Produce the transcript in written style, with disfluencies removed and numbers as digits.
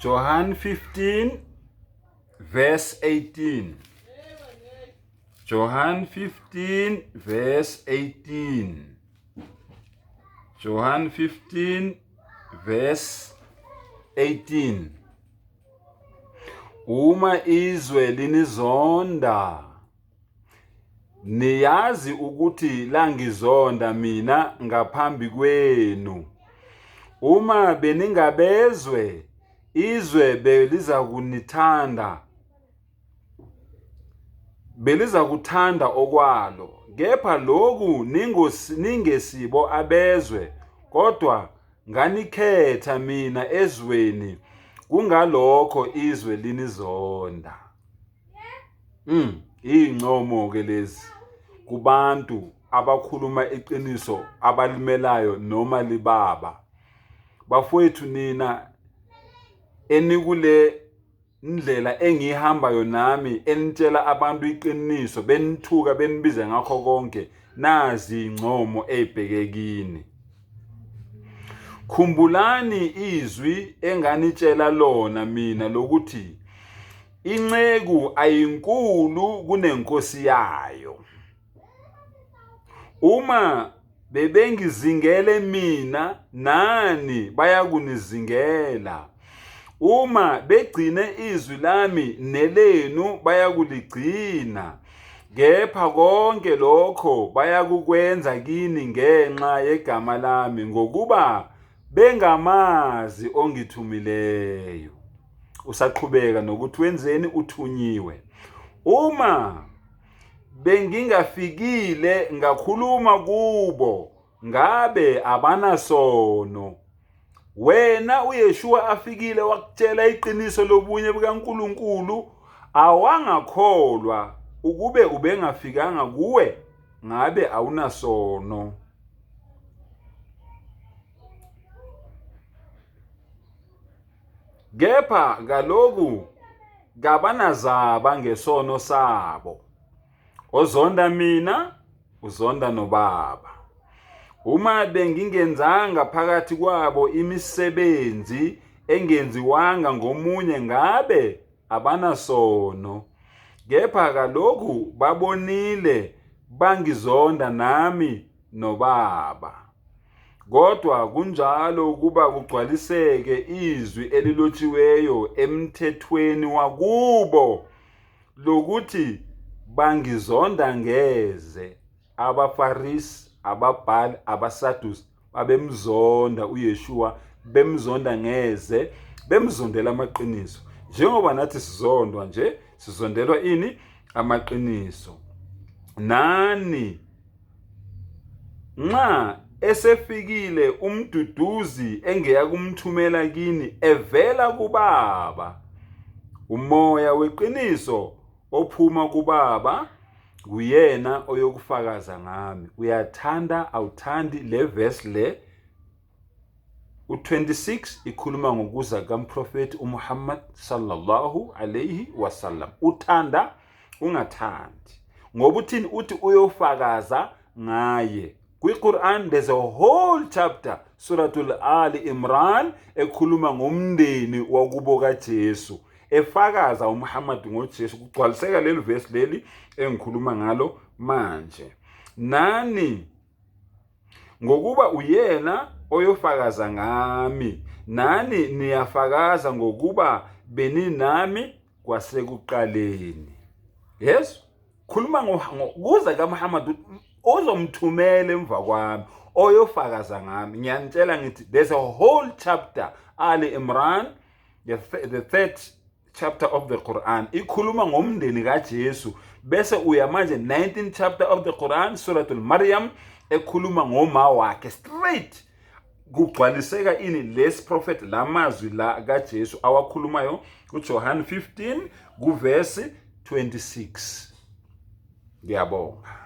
John 15 verse 18. John 15 verse 18. John 15 verse 18. Uma izwe linizonda, niyazi ukuthi langizonda mina ngaphambi kwenu. Uma beningabezwe, izwe beliza kuthanda okwalo. Kepha lokhu ningesibo abezwe, kodwa nganikhetha mina ezweni, kungalokho izwe linizonda. Incomo ke lezi kubantu abakhuluma iqiniso abalimelayo noma libaba. Bafowethu nina enikule indlela engihambayo nami enitshela abantu iqiniso benithuka benibize ngakho konke, nazi incomo ezibhekekini. Khumbulani izwi enganitshela lona mina lokuthi inceku ayinkulu kunenkosi yayo. Uma bebengizingele mina, nani bayakunizingela. Uma begcine izwi lami nelenu bayakuligcina. Kepha konke lokho bayakukwenza kini ngenxa yegama lami, ngokuba bengamazi ongithumileyo. Usaqhubeka nokuthi wenzeni? Uthunyiwe. Uma bengingafikile ngakhuluma kubo, ngabe abanasono. Wena uYeshua afikile wakutshela iqiniso lobunye bukaNkulunkulu, awangakholwa. Ukube ubengafikanga kuwe, ngabe awunasono. Kepha kaloku kabanazaba ngesono sabo. Ozonda mina uzonda nobaba. Uma bengingenzanga phakathi kwabo imisebenzi engenziwanga ngomunye, ngabe abanasono. Kepha kaloku babonile bangizonda nami nobaba. Kodwa kunjalo ukuba kugcwaliseke izwi elilotshiweyo emthethweni wakubo lokuthi bangizonda ngeze. AbaFarisi, abaBhali, abaSadusi babemzonda uYeshua, bemzonda ngeze, bemzondela amaqiniso. Njengoba nathi sizondwa nje, sizondelwa ini? Amaqiniso. Nani nxa esefikile umduduzi engeya kumthumela kini evela kuBaba, umoya weqiniso ophuma kuBaba kuyena oyokufakaza ngami. Uyathanda awuthandi le verse le? U26 ikhuluma ngokuza kaMprofeti uMuhammad sallallahu alayhi wasallam. Uthanda ungathandi. Ngoba uthini? Uthi uyofakaza ngaye. Kwi-Quran there's a whole chapter, Suratul Ali Imran, ekhuluma ngomndeni wakubo kaJesu, efakaza uMuhammad ngoJesu. Kugcwaliseka leli verse leli engikhuluma ngalo manje. Nani ngokuba uyena oyofakaza ngami, nani niyafakaza ngokuba beninami kwasekuqaleni. Yes, khuluma ngokuza kaMuhammad ozomthumela emva kwami, oyofakaza ngami. Ngiyanitshela ngithi there's a whole chapter, Ali Imran, the third chapter of the Quran, ikhuluma ngomndeni kaJesu. Bese uya manje 19th chapter of the Quran, Suratul Maryam, ekhuluma ngoma wakhe straight. Kugcwaliseka ini lesi prophet, lamazwi la kaJesu awakhulumayo kuJohn 15 kuverse 26. Ngiyabonga.